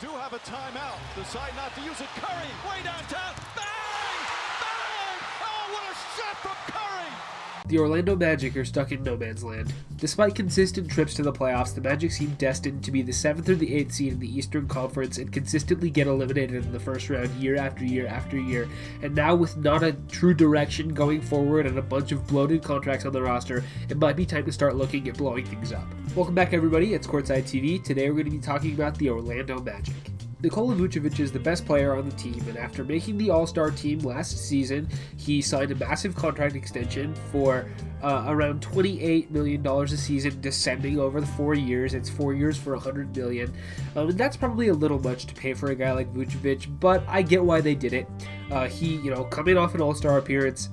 do have a timeout. Decide not to use it. Curry, way downtown. Bang! Bang! Oh, what a shot from Curry! The Orlando Magic are stuck in no man's land. Despite consistent trips to the playoffs, the Magic seem destined to be the 7th or the 8th seed in the Eastern Conference and consistently get eliminated in the first round year after year after year. And now with not a true direction going forward and a bunch of bloated contracts on the roster, it might be time to start looking at blowing things up. Welcome back everybody, it's Courtside TV. Today we're going to be talking about the Orlando Magic. Nikola Vucevic is the best player on the team, and after making the All-Star team last season, he signed a massive contract extension for around $28 million a season, descending over the 4 years. It's 4 years for $100 million, and that's probably a little much to pay for a guy like Vucevic, but I get why they did it. He, coming off an All-Star appearance,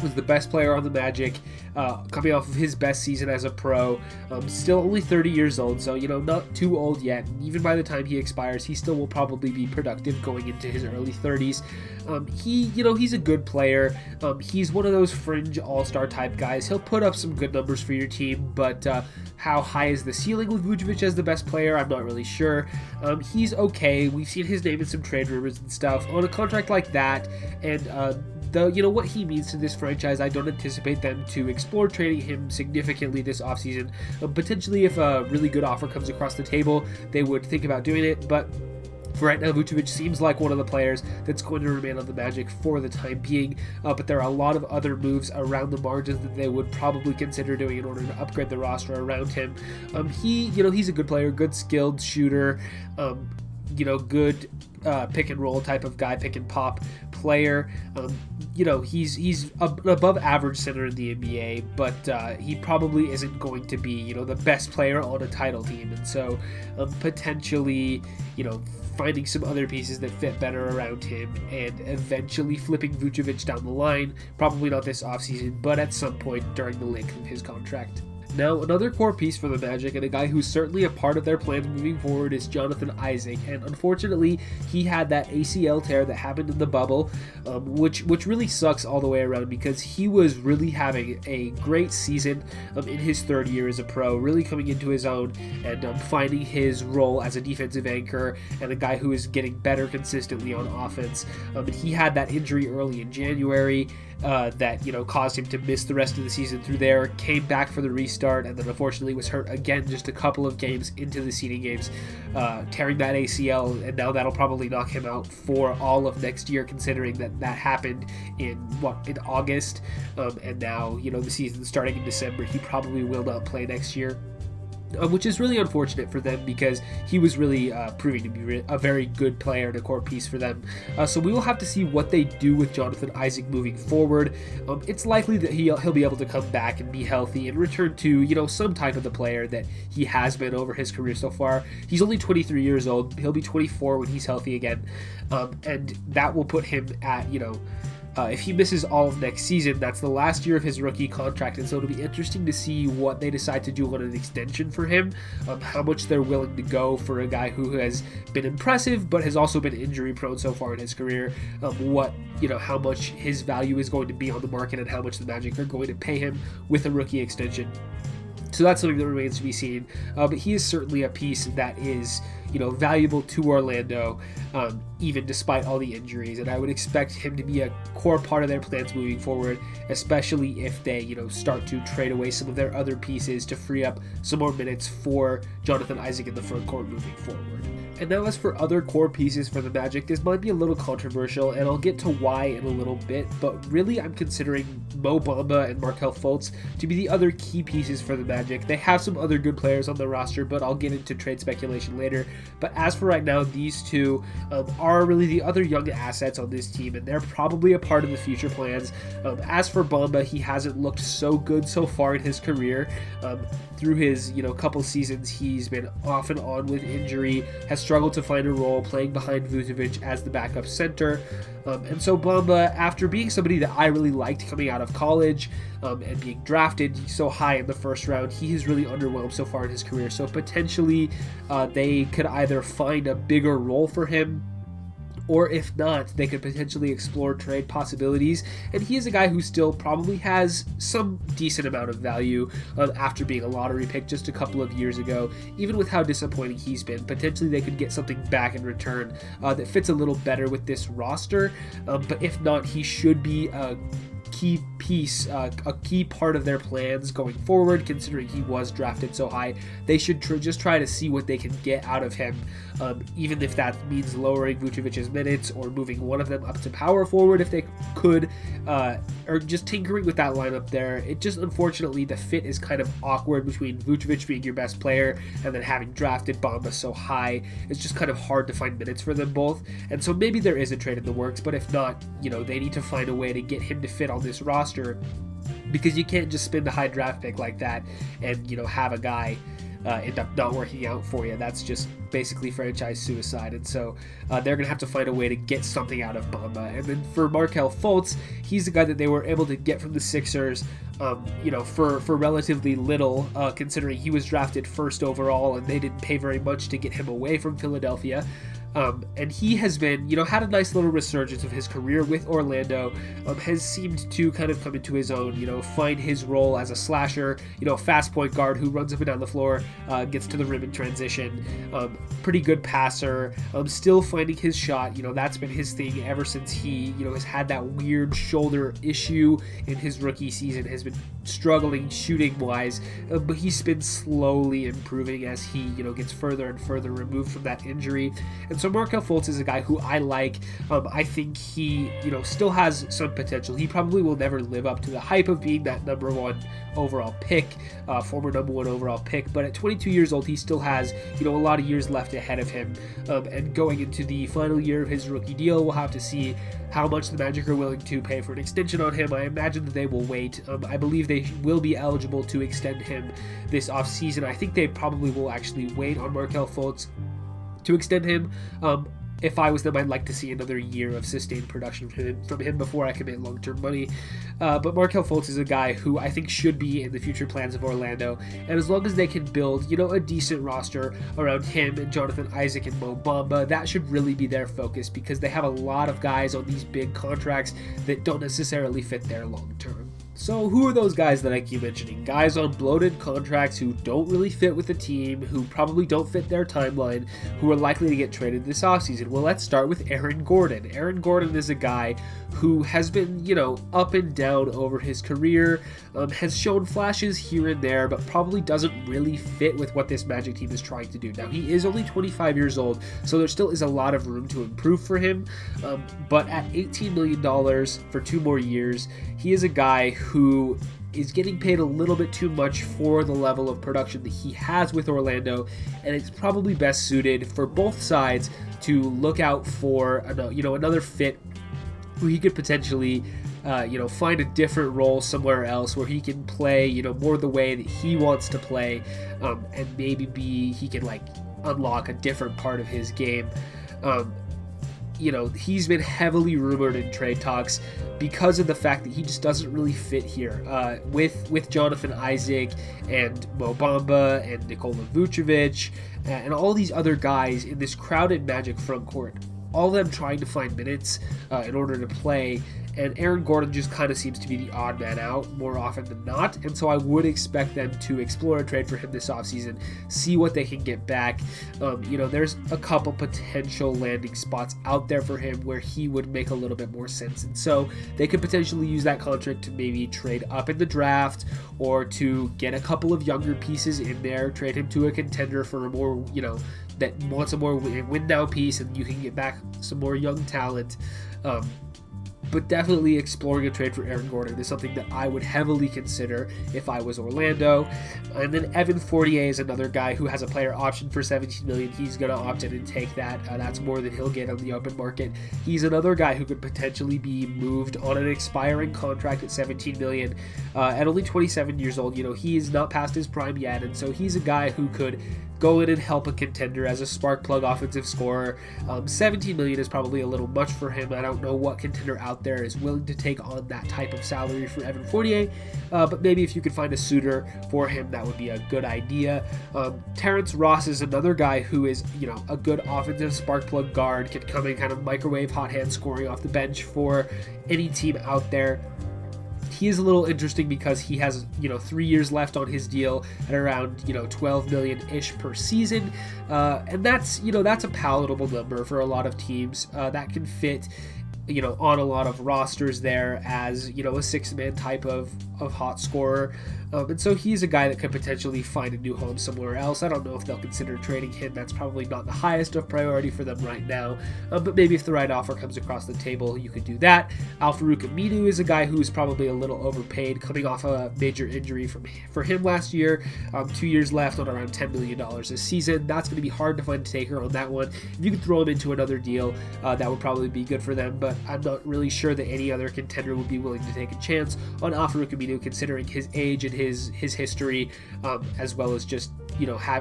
was the best player on the Magic, coming off of his best season as a pro, still only 30 years old, so, not too old yet. Even by the time he expires, he still will probably be productive going into his early 30s. He's a good player. He's one of those fringe all-star type guys. He'll put up some good numbers for your team, but how high is the ceiling with Vucevic as the best player? I'm not really sure. He's okay. We've seen his name in some trade rumors and stuff. On a contract like that, and what he means to this franchise, I don't anticipate them to explore trading him significantly this offseason. Potentially, if a really good offer comes across the table, they would think about doing it, but for right now, Vucevic seems like one of the players that's going to remain on the Magic for the time being, but there are a lot of other moves around the margins that they would probably consider doing in order to upgrade the roster around him. He's a good player, good skilled shooter, good pick and roll type of guy, pick and pop player. He's an above average center in the NBA, but he probably isn't going to be, the best player on a title team. And so potentially, finding some other pieces that fit better around him and eventually flipping Vucevic down the line, probably not this offseason, but at some point during the length of his contract. Now, another core piece for the Magic, and a guy who's certainly a part of their plans moving forward, is Jonathan Isaac. And unfortunately, he had that ACL tear that happened in the bubble, which really sucks all the way around, because he was really having a great season in his third year as a pro, really coming into his own and finding his role as a defensive anchor and a guy who is getting better consistently on offense. And he had that injury early in January that caused him to miss the rest of the season through there, came back for the restart, and then unfortunately was hurt again just a couple of games into the seeding games, tearing that ACL, and now that'll probably knock him out for all of next year, considering that happened in August, and now the season starting in December. He probably will not play next year, which is really unfortunate for them, because he was really proving to be a very good player and a core piece for them. So we will have to see what they do with Jonathan Isaac moving forward. It's likely that he'll be able to come back and be healthy and return to some type of the player that he has been over his career so far. He's only 23 years old. He'll be 24 when he's healthy again, and that will put him at if he misses all of next season, that's the last year of his rookie contract, and so it'll be interesting to see what they decide to do on an extension for him, how much they're willing to go for a guy who has been impressive but has also been injury prone so far in his career, how much his value is going to be on the market and how much the Magic are going to pay him with a rookie extension. So that's something that remains to be seen, but he is certainly a piece that is valuable to Orlando, even despite all the injuries, and I would expect him to be a core part of their plans moving forward, especially if they start to trade away some of their other pieces to free up some more minutes for Jonathan Isaac in the front court moving forward. And now, as for other core pieces for the Magic, this might be a little controversial, and I'll get to why in a little bit, but really I'm considering Mo Bamba and Markelle Fultz to be the other key pieces for the Magic. They have some other good players on the roster, but I'll get into trade speculation later. But as for right now, these two are really the other young assets on this team, and they're probably a part of the future plans. As for Bamba, he hasn't looked so good so far in his career. Through his couple seasons, he's been off and on with injury, has struggled to find a role playing behind Vucevic as the backup center. And so Bamba, after being somebody that I really liked coming out of college and being drafted so high in the first round, he has really underwhelmed so far in his career. So potentially they could either find a bigger role for him Or if not, they could potentially explore trade possibilities. And he is a guy who still probably has some decent amount of value after being a lottery pick just a couple of years ago. Even with how disappointing he's been, potentially they could get something back in return that fits a little better with this roster. But if not, he should be a key piece, a key part of their plans going forward, considering he was drafted so high. They should just try to see what they can get out of him, even if that means lowering Vucevic's minutes or moving one of them up to power forward if they could, or just tinkering with that lineup there. It just, unfortunately, the fit is kind of awkward between Vucevic being your best player and then having drafted Bamba so high. It's just kind of hard to find minutes for them both, and so maybe there is a trade in the works, but if not, they need to find a way to get him to fit on this roster, because you can't just spend a high draft pick like that and have a guy end up not working out for you. That's just basically franchise suicide, and so they're gonna have to find a way to get something out of Bamba. And then for Markelle Fultz, he's the guy that they were able to get from the Sixers for relatively little, considering he was drafted first overall and they didn't pay very much to get him away from Philadelphia. And he has been, had a nice little resurgence of his career with Orlando, has seemed to kind of come into his own, find his role as a slasher, fast point guard who runs up and down the floor, gets to the rim in transition, pretty good passer, still finding his shot. That's been his thing ever since he, has had that weird shoulder issue in his rookie season, has been struggling shooting wise, but he's been slowly improving as he, gets further and further removed from that injury. And so Markelle Fultz is a guy who I like. I think he, still has some potential. He probably will never live up to the hype of being that number one overall pick, former number one overall pick. But at 22 years old, he still has, a lot of years left ahead of him. And going into the final year of his rookie deal, we'll have to see how much the Magic are willing to pay for an extension on him. I imagine that they will wait. I believe they will be eligible to extend him this offseason. I think they probably will actually wait on Markelle Fultz to extend him. If I was them, I'd like to see another year of sustained production from him before I commit long-term money. But Markelle Fultz is a guy who I think should be in the future plans of Orlando. And as long as they can build, a decent roster around him and Jonathan Isaac and Mo Bamba, that should really be their focus, because they have a lot of guys on these big contracts that don't necessarily fit their long-term. So who are those guys that I keep mentioning? Guys on bloated contracts who don't really fit with the team, who probably don't fit their timeline, who are likely to get traded this offseason. Well, let's start with Aaron Gordon. Aaron Gordon is a guy who has been, up and down over his career, has shown flashes here and there, but probably doesn't really fit with what this Magic team is trying to do. Now, he is only 25 years old, so there still is a lot of room to improve for him, but at $18 million for 2 more years, he is a guy who is getting paid a little bit too much for the level of production that he has with Orlando, and it's probably best suited for both sides to look out for another fit who he could potentially find a different role somewhere else where he can play more the way that he wants to play, and maybe he can unlock a different part of his game. He's been heavily rumored in trade talks because of the fact that he just doesn't really fit here with Jonathan Isaac and Mo Bamba and Nikola Vucevic and all these other guys in this crowded Magic front court. All of them trying to find minutes in order to play, and Aaron Gordon just kind of seems to be the odd man out more often than not, and so I would expect them to explore a trade for him this offseason, see what they can get back. There's a couple potential landing spots out there for him where he would make a little bit more sense, and so they could potentially use that contract to maybe trade up in the draft or to get a couple of younger pieces in there, trade him to a contender for a more, that wants a more win now piece, and you can get back some more young talent. But definitely exploring a trade for Aaron Gordon is something that I would heavily consider if I was Orlando. And then Evan Fournier is another guy who has a player option for $17 million. He's going to opt in and take that. That's more than he'll get on the open market. He's another guy who could potentially be moved on an expiring contract at $17 million. At only 27 years old, he is not past his prime yet, and so he's a guy who could go in and help a contender as a spark plug offensive scorer. $17 million is probably a little much for him. I don't know what contender out there is willing to take on that type of salary for Evan Fournier, but maybe if you could find a suitor for him, that would be a good idea. Terrence Ross is another guy who is, a good offensive spark plug guard, can come in kind of microwave hot hand scoring off the bench for any team out there. He is a little interesting because he has, 3 years left on his deal at around, $12 million-ish per season. And that's a palatable number for a lot of teams. That can fit, on a lot of rosters there as, a six-man type of hot scorer. And so he's a guy that could potentially find a new home somewhere else. I don't know if they'll consider trading him. That's probably not the highest of priority for them right now. But maybe if the right offer comes across the table, you could do that. Al-Farouq Aminu is a guy who's probably a little overpaid, coming off a major injury for him last year. 2 years left on around $10 million this season. That's going to be hard to find a taker on that one. If you could throw him into another deal, that would probably be good for them. But I'm not really sure that any other contender would be willing to take a chance on Al-Farouq Aminu, considering his age and his history, as well as just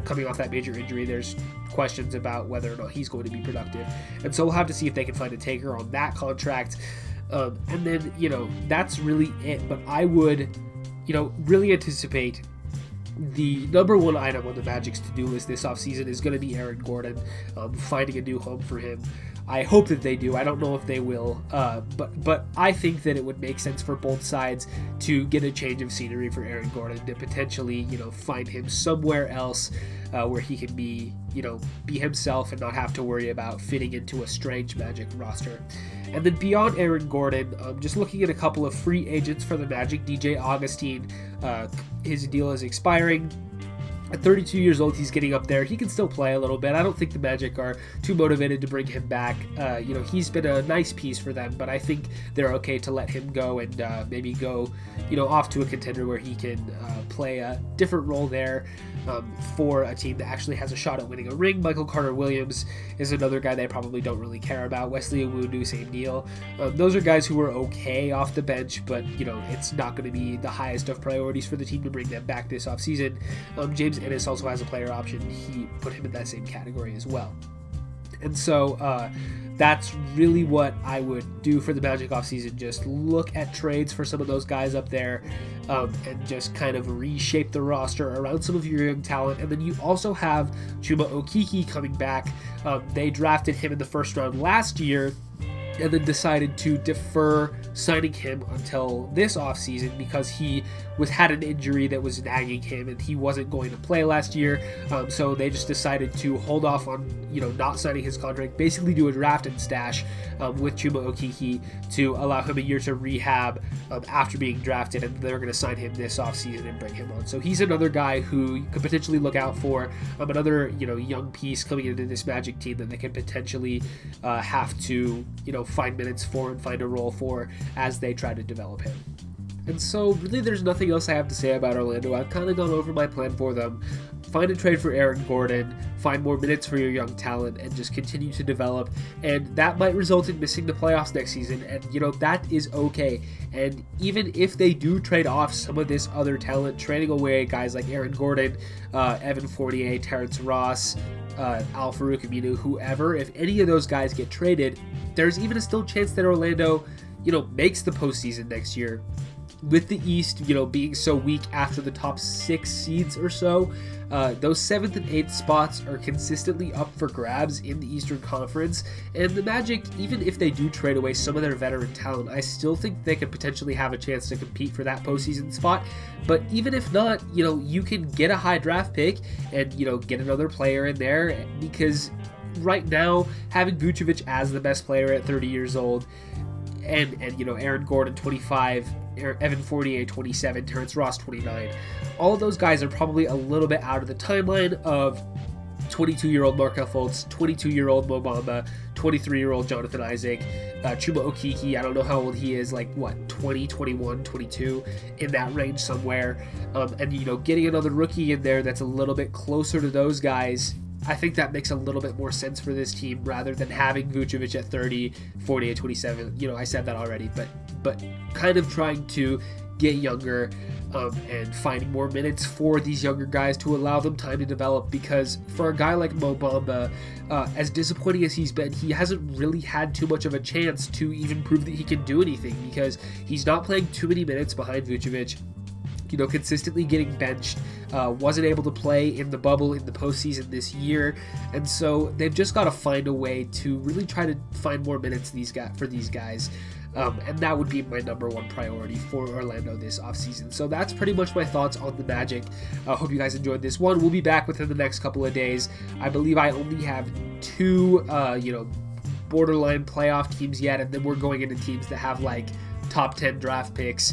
coming off that major injury. There's questions about whether or not he's going to be productive, and so we'll have to see if they can find a taker on that contract. And then that's really it. But I would really anticipate the number one item on the Magic's to-do list this offseason is going to be Aaron Gordon, finding a new home for him. I hope that they do. I don't know if they will, but I think that it would make sense for both sides to get a change of scenery for Aaron Gordon, to potentially, find him somewhere else where he can be himself and not have to worry about fitting into a strange Magic roster. And then beyond Aaron Gordon, just looking at a couple of free agents for the Magic. DJ Augustine, his deal is expiring. At 32 years old, he's getting up there. He can still play a little bit. I don't think the Magic are too motivated to bring him back. He's been a nice piece for them, but I think they're okay to let him go and maybe go, off to a contender where he can play a different role there for a team that actually has a shot at winning a ring. Michael Carter-Williams is another guy they probably don't really care about. Wesley Iwundu, same deal. Those are guys who are okay off the bench, but, it's not going to be the highest of priorities for the team to bring them back this offseason. James Ennis also has a player option. He put him in that same category as well. And so that's really what I would do for the Magic offseason. Just look at trades for some of those guys up there and just kind of reshape the roster around some of your young talent. And then you also have Chuma Okeke coming back. They drafted him in the first round last year and then decided to defer signing him until this offseason because he had an injury that was nagging him and he wasn't going to play last year. So they just decided to hold off on not signing his contract, basically do a draft and stash with Chuma Okeke to allow him a year to rehab after being drafted, and they're going to sign him this offseason and bring him on. So he's another guy who you could potentially look out for, another young piece coming into this Magic team that they can potentially have to find minutes for and find a role for as they try to develop him. And so really there's nothing else I have to say about Orlando. I've kind of gone over my plan for them. Find a trade for Aaron Gordon, find more minutes for your young talent, and just continue to develop. And that might result in missing the playoffs next season, and that is okay. And even if they do trade off some of this other talent, trading away guys like Aaron Gordon, Evan Fournier, Terrence Ross, Al-Farouq Aminu, whoever, if any of those guys get traded, there's even a still chance that Orlando, makes the postseason next year. With the East, being so weak after the top 6 seeds or so, those 7th and 8th spots are consistently up for grabs in the Eastern Conference. And the Magic, even if they do trade away some of their veteran talent, I still think they could potentially have a chance to compete for that postseason spot. But even if not, you can get a high draft pick and, get another player in there, because right now, having Vucevic as the best player at 30 years old, and Aaron Gordon 25, Evan Fournier 27, Terrence Ross 29. All of those guys are probably a little bit out of the timeline of 22-year-old Markelle Fultz, 22-year-old Mo Bamba, 23-year-old Jonathan Isaac, Chuma Okeke, I don't know how old he is, 20, 21, 22, in that range somewhere. And getting another rookie in there that's a little bit closer to those guys, I think that makes a little bit more sense for this team rather than having Vucevic at 30, 40 at 27. I said that already, but kind of trying to get younger, and finding more minutes for these younger guys to allow them time to develop, because for a guy like Mo Bamba, as disappointing as he's been, he hasn't really had too much of a chance to even prove that he can do anything, because he's not playing too many minutes behind Vucevic, consistently getting benched, wasn't able to play in the bubble in the postseason this year, and so they've just got to find a way to really try to find more minutes for these guys. And that would be my number one priority for Orlando this offseason. So that's pretty much my thoughts on the Magic. I hope you guys enjoyed this one. We'll be back within the next couple of days. I believe I only have two, borderline playoff teams yet, and then we're going into teams that have like top 10 draft picks.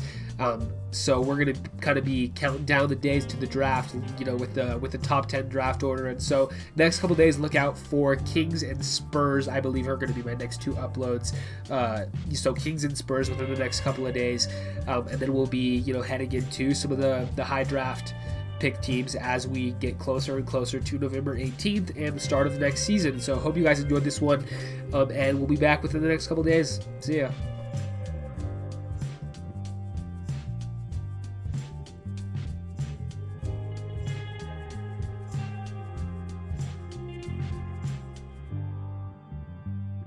So we're going to kind of be counting down the days to the draft, with the top 10 draft order. And so next couple days, look out for Kings and Spurs, I believe, are going to be my next two uploads. So Kings and Spurs within the next couple of days. And then we'll be, heading into some of the high draft pick teams as we get closer and closer to November 18th and the start of the next season. So hope you guys enjoyed this one. And we'll be back within the next couple of days. See ya.